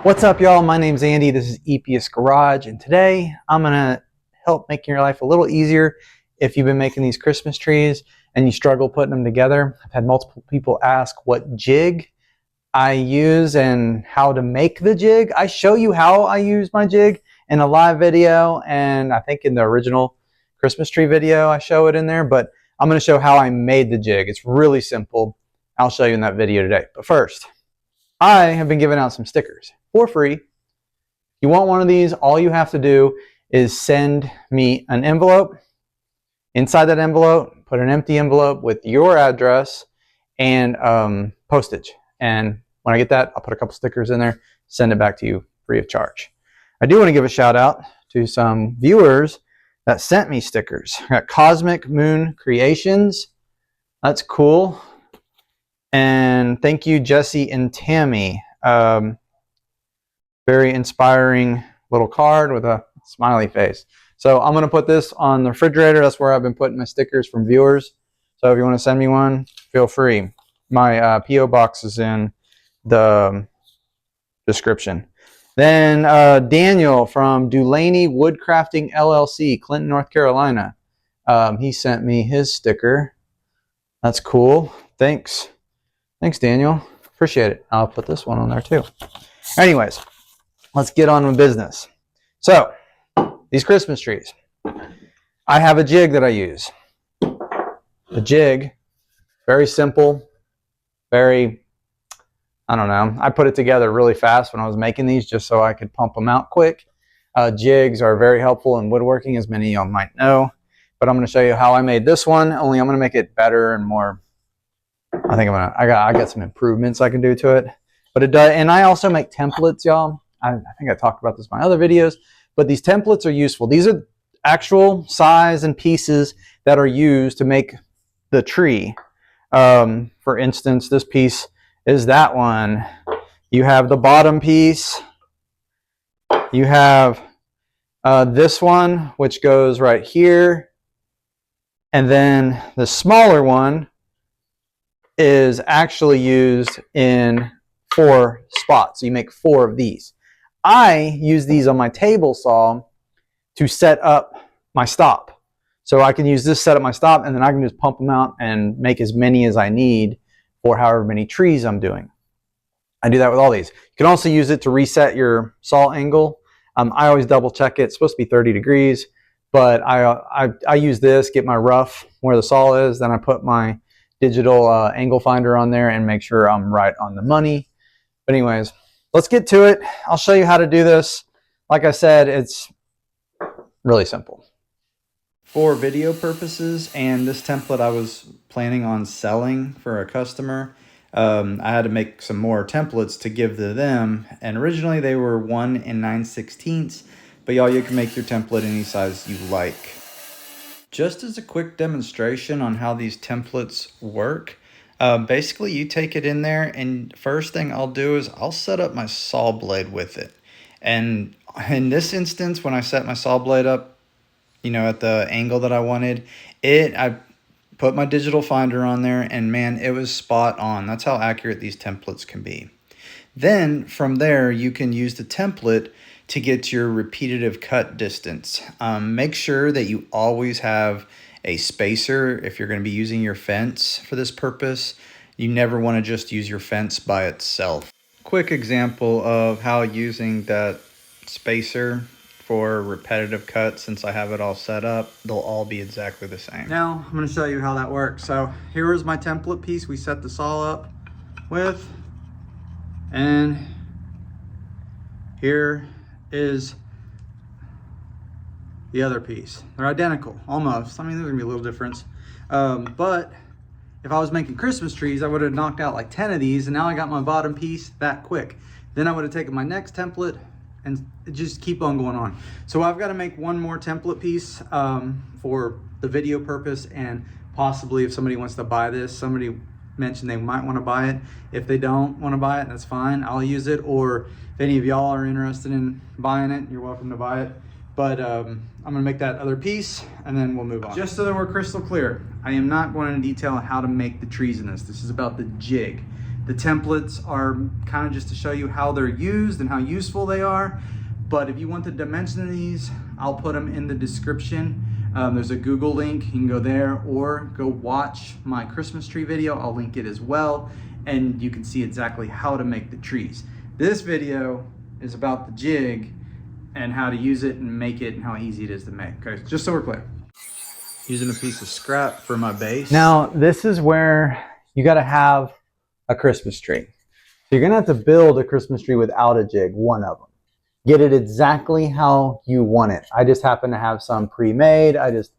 What's up, y'all? My name's Andy. This is EPS Garage, and today I'm gonna help make your life a little easier if you've been making these Christmas trees and you struggle putting them together. I've had multiple people ask what jig I use and how to make the jig. I show you how I use my jig in a live video, and I think in the original Christmas tree video I show it in there, but I'm gonna show how I made the jig. It's really simple. I'll show you in that video today. But first, I have been giving out some stickers for free. If you want one of these, all you have to do is send me an envelope. Inside that envelope, put an empty envelope with your address and postage. And when I get that, I'll put a couple stickers in there, send it back to you free of charge. I do want to give a shout out to some viewers that sent me stickers. I got Cosmic Moon Creations. That's cool. And thank you, Jesse and Tammy. Very inspiring little card with a smiley face. So I'm going to put this on the refrigerator. That's where I've been putting my stickers from viewers. So if you want to send me one, feel free. My P.O. box is in the description. Then Daniel from Dulaney Woodcrafting LLC, Clinton, North Carolina. He sent me his sticker. That's cool. Thanks. Thanks, Daniel. Appreciate it. I'll put this one on there too. Anyways, let's get on with business. So, these Christmas trees. I have a jig that I use. The jig, very simple, very, I don't know. I put it together really fast when I was making these just so I could pump them out quick. Jigs are very helpful in woodworking, as many of y'all might know. But I'm going to show you how I made this one, only I'm going to make it better and more. I got some improvements I can do to it. But it does, and I also make templates, y'all. I think I talked about this in my other videos, but these templates are useful. These are actual size and pieces that are used to make the tree. For instance, this piece is that one. You have the bottom piece. You have this one, which goes right here. And then the smaller one is actually used in 4 spots. So you make 4 of these. I use these on my table saw to set up my stop. So I can use this, set up my stop, and then I can just pump them out and make as many as I need for however many trees I'm doing. I do that with all these. You can also use it to reset your saw angle. I always double check it. It's supposed to be 30 degrees, but I use this, get my rough where the saw is, then I put my digital angle finder on there and make sure I'm right on the money. But anyways, let's get to it. I'll show you how to do this. Like I said, it's really simple. For video purposes, and this template I was planning on selling for a customer, I had to make some more templates to give to them. And originally they were 1 9/16, but y'all, you can make your template any size you like. Just as a quick demonstration on how these templates work, basically you take it in there, and first thing I'll do is I'll set up my saw blade with it. And in this instance, when I set my saw blade up, you know, at the angle that I wanted, I put my digital finder on there, and man, it was spot on. That's how accurate these templates can be. Then from there, you can use the template to get your repetitive cut distance. Make sure that you always have a spacer if you're going to be using your fence for this purpose. You never want to just use your fence by itself. Quick example of how using that spacer for repetitive cuts, since I have it all set up, they'll all be exactly the same. Now I'm going to show you how that works. So here is my template piece we set the saw up with, and here is the other piece. They're identical, almost. I mean, there's gonna be a little difference. But if I was making Christmas trees, I would have knocked out like 10 of these, and now I got my bottom piece that quick. Then I would have taken my next template and just keep on going on. So I've got to make one more template piece for the video purpose, and possibly if somebody wants to buy this, somebody mentioned they might want to buy it. If they don't want to buy it, that's fine. I'll use it. Or if any of y'all are interested in buying it, you're welcome to buy it. But I'm gonna make that other piece and then we'll move on. Just so that we're crystal clear, I am not going into detail on how to make the trees in this. This is about the jig. The templates are kind of just to show you how they're used and how useful they are. But if you want the dimension of these, I'll put them in the description. There's a Google link, you can go there, or go watch my Christmas tree video. I'll link it as well, and you can see exactly how to make the trees. This video is about the jig and how to use it and make it and how easy it is to make. Okay, just so we're clear. Using a piece of scrap for my base. Now, this is where you gotta have a Christmas tree. So you're gonna have to build a Christmas tree without a jig, one of them. Get it exactly how you want it. I just happen to have some pre-made. I just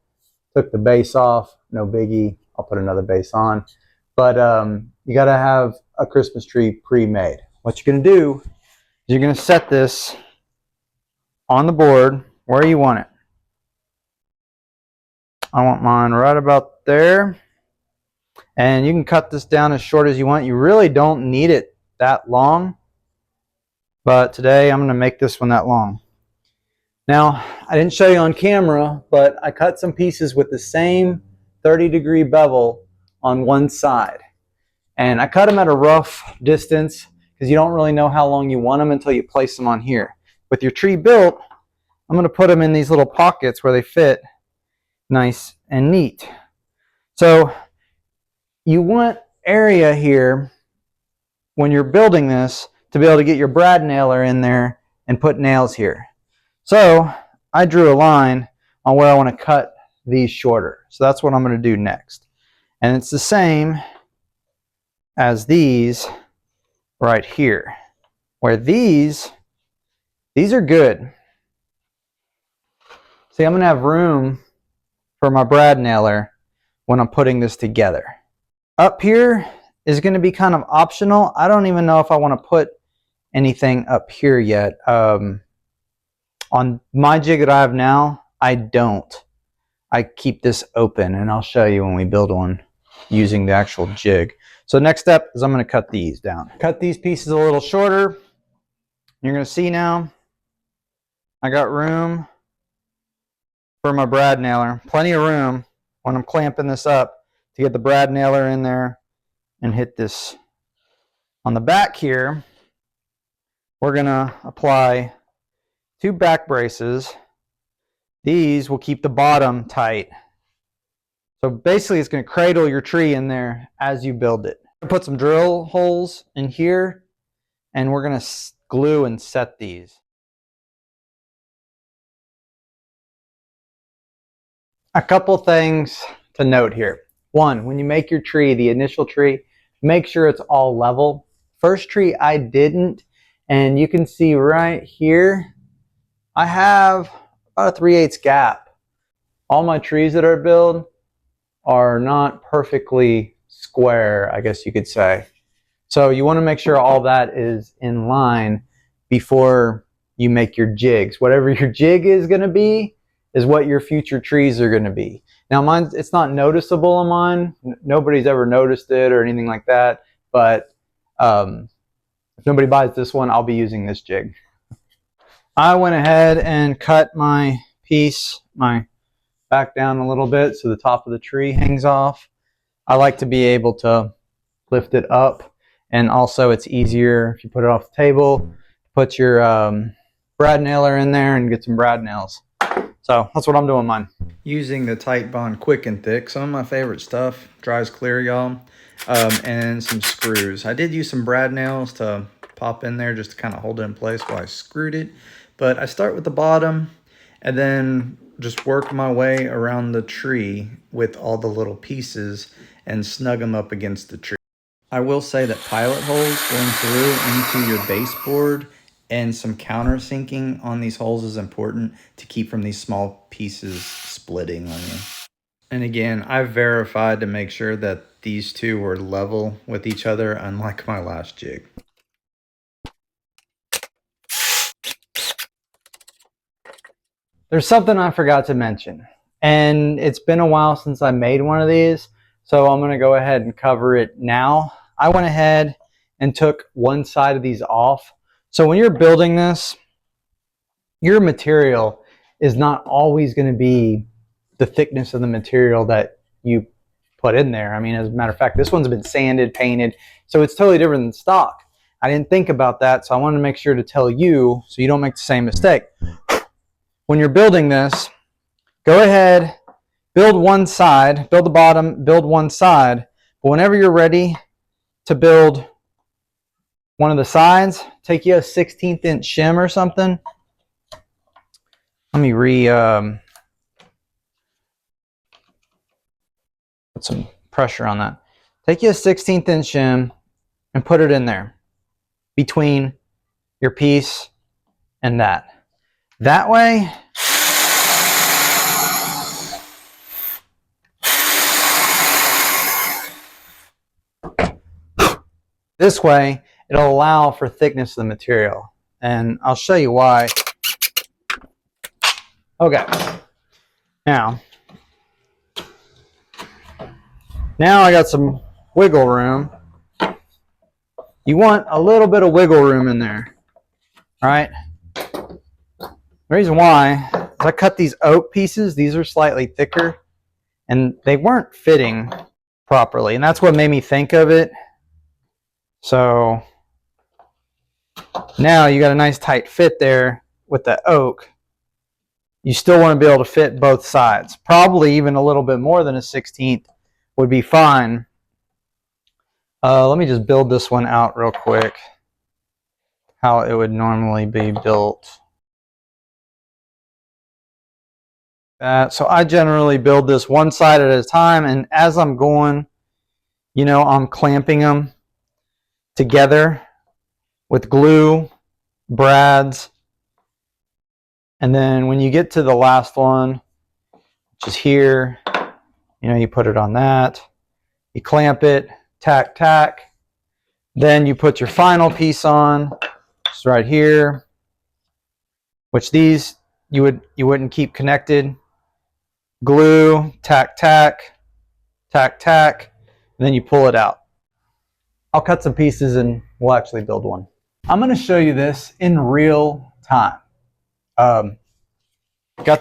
took the base off, no biggie. I'll put another base on. But you gotta have a Christmas tree pre-made. What you're gonna do is you're gonna set this on the board where you want it. I want mine right about there. And you can cut this down as short as you want. You really don't need it that long. But today I'm going to make this one that long. Now, I didn't show you on camera, but I cut some pieces with the same 30-degree bevel on one side. And I cut them at a rough distance because you don't really know how long you want them until you place them on here. With your tree built, I'm going to put them in these little pockets where they fit nice and neat. So you want area here when you're building this to be able to get your brad nailer in there and put nails here. So I drew a line on where I want to cut these shorter. So that's what I'm going to do next. And it's the same as these right here, where these are good. See, I'm going to have room for my brad nailer when I'm putting this together. Up here is going to be kind of optional. I don't even know if I want to put anything up here yet. On my jig that I have now, I don't. I keep this open, and I'll show you when we build one using the actual jig. So next step is I'm going to cut these down. Cut these pieces a little shorter. You're going to see now I got room for my brad nailer. Plenty of room when I'm clamping this up to get the brad nailer in there and hit this. On the back here, we're going to apply 2 back braces. These will keep the bottom tight. So basically it's going to cradle your tree in there as you build it. I'm going to put some drill holes in here, and we're going to glue and set these. A couple things to note here. One, when you make your tree, the initial tree, make sure it's all level. First tree I didn't, and you can see right here, I have about a 3/8 gap. All my trees that are built are not perfectly square, I guess you could say. So you want to make sure all that is in line before you make your jigs. Whatever your jig is going to be is what your future trees are going to be. Now mine, it's not noticeable on mine. Nobody's ever noticed it or anything like that. But if nobody buys this one, I'll be using this jig. I went ahead and cut my piece, back down a little bit so the top of the tree hangs off. I like to be able to lift it up, and also it's easier if you put it off the table, put your brad nailer in there and get some brad nails. So that's what I'm doing mine. Using the Tight Bond Quick and Thick, some of my favorite stuff, dries clear, y'all, and some screws. I did use some brad nails to pop in there just to kind of hold it in place while I screwed it. But I start with the bottom and then just work my way around the tree with all the little pieces and snug them up against the tree. I will say that pilot holes going through into your baseboard and some countersinking on these holes is important to keep from these small pieces splitting on you. And again, I've verified to make sure that these two were level with each other, unlike my last jig. There's something I forgot to mention, and it's been a while since I made one of these, so I'm going to go ahead and cover it now. I went ahead and took one side of these off. So when you're building this, your material is not always going to be the thickness of the material that you put in there. I mean, as a matter of fact, this one's been sanded, painted, so it's totally different than stock. I didn't think about that, so I wanted to make sure to tell you so you don't make the same mistake. When you're building this, go ahead, build one side, build the bottom, build one side, but whenever you're ready to build one of the sides, take you a 16th inch shim or something. Let me put some pressure on that. Take you a 16th inch shim and put it in there between your piece and that. That way, this way, it'll allow for thickness of the material. And I'll show you why. Okay. Now I got some wiggle room. You want a little bit of wiggle room in there. All right. The reason why is I cut these oak pieces. These are slightly thicker and they weren't fitting properly. And that's what made me think of it. So now you got a nice tight fit there with the oak. You still want to be able to fit both sides. Probably even a little bit more than a 16th would be fine. Let me just build this one out real quick. How it would normally be built. So I generally build this one side at a time, and as I'm going, you know, I'm clamping them together with glue, brads, and then when you get to the last one, which is here, you know, you put it on that, you clamp it, tack, tack, then you put your final piece on, which is right here, which these you wouldn't keep connected. Glue, tack, tack, tack, tack, and then you pull it out. I'll cut some pieces and we'll actually build one. I'm going to show you this in real time. Got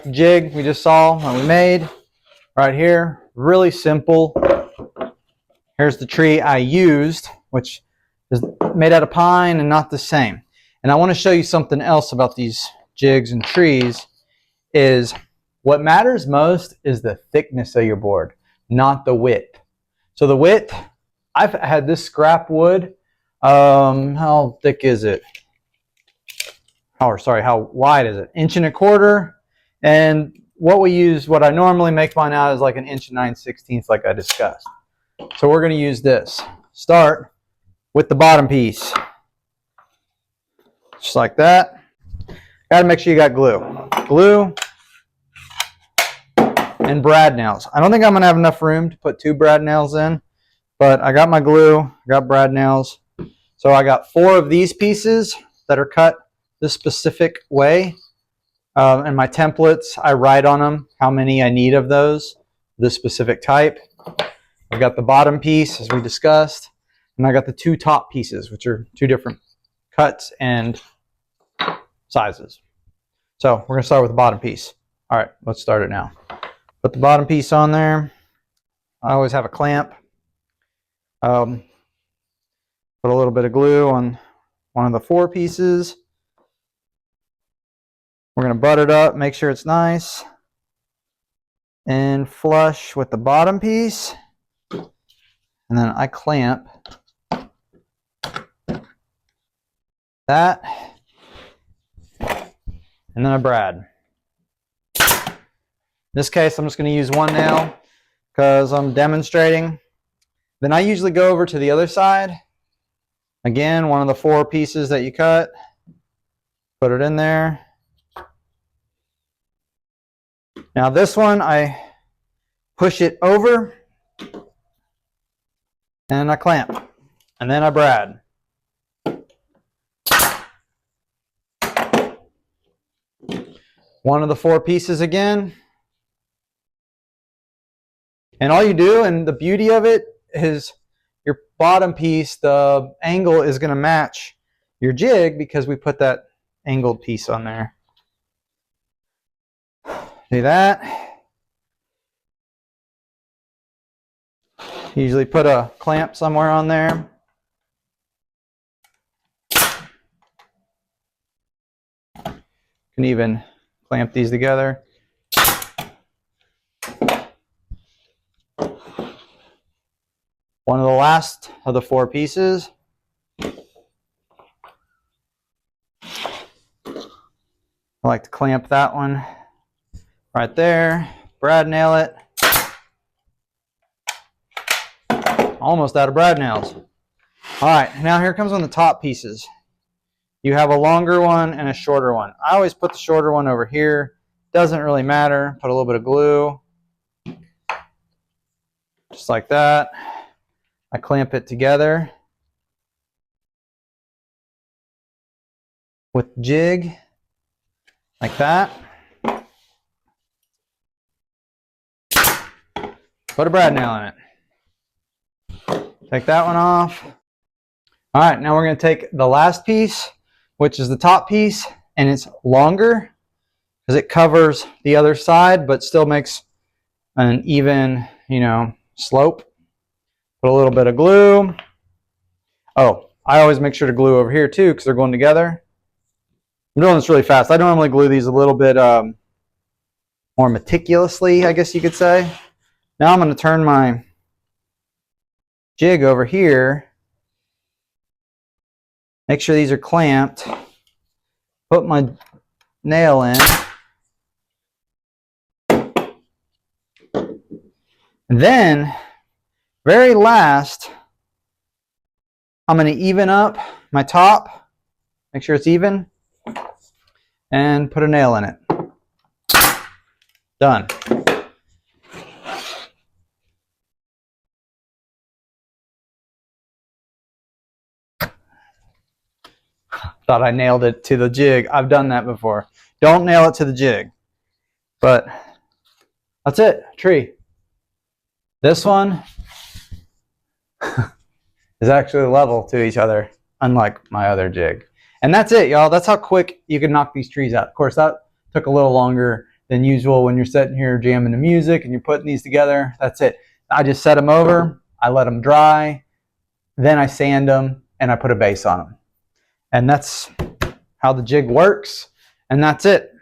the jig we just saw and we made right here. Really simple. Here's the tree I used, which is made out of pine and not the same. And I want to show you something else about these jigs and trees is what matters most is the thickness of your board, not the width. So the width, I've had this scrap wood. How thick is it? How wide is it? 1.25 inches. And what I normally make mine out is like 1 9/16 inches like I discussed. So we're going to use this. Start with the bottom piece. Just like that. Got to make sure you got glue. Glue and brad nails. I don't think I'm going to have enough room to put 2 brad nails in, but I got my glue, I got brad nails. So I got 4 of these pieces that are cut this specific way. And my templates, I write on them how many I need of those, this specific type. I've got the bottom piece, as we discussed, and I got the 2 top pieces, which are 2 different cuts and sizes. So we're going to start with the bottom piece. All right, let's start it now. Put the bottom piece on there. I always have a clamp. Put a little bit of glue on one of the 4 pieces. We're going to butt it up, make sure it's nice and flush with the bottom piece. And then I clamp that. And then I brad. In this case, I'm just going to use 1 nail because I'm demonstrating. Then I usually go over to the other side. Again, one of the 4 pieces that you cut. Put it in there. Now this one, I push it over and I clamp. And then I brad. One of the 4 pieces again. And all you do, and the beauty of it is your bottom piece, the angle is going to match your jig because we put that angled piece on there. Do that. Usually put a clamp somewhere on there. Can even clamp these together. One of the last of the 4 pieces. I like to clamp that one right there. Brad nail it. Almost out of brad nails. All right, now here comes on the top pieces. You have a longer one and a shorter one. I always put the shorter one over here. Doesn't really matter. Put a little bit of glue. Just like that. I clamp it together with jig, like that. Put a brad nail in it. Take that one off. All right, now we're going to take the last piece, which is the top piece, and it's longer because it covers the other side, but still makes an even, slope. Put a little bit of glue. Oh, I always make sure to glue over here too because they're going together. I'm doing this really fast. I normally glue these a little bit more meticulously, I guess you could say. Now I'm going to turn my jig over here. Make sure these are clamped. Put my nail in. And then, very last, I'm going to even up my top. Make sure it's even. And put a nail in it. Done. Thought I nailed it to the jig. I've done that before. Don't nail it to the jig. But that's it. Tree. This one is actually level to each other, unlike my other jig. And that's it, y'all. That's how quick you can knock these trees out. Of course, that took a little longer than usual when you're sitting here jamming the music and you're putting these together. That's it. I just set them over. I let them dry. Then I sand them and I put a base on them. And that's how the jig works. And that's it.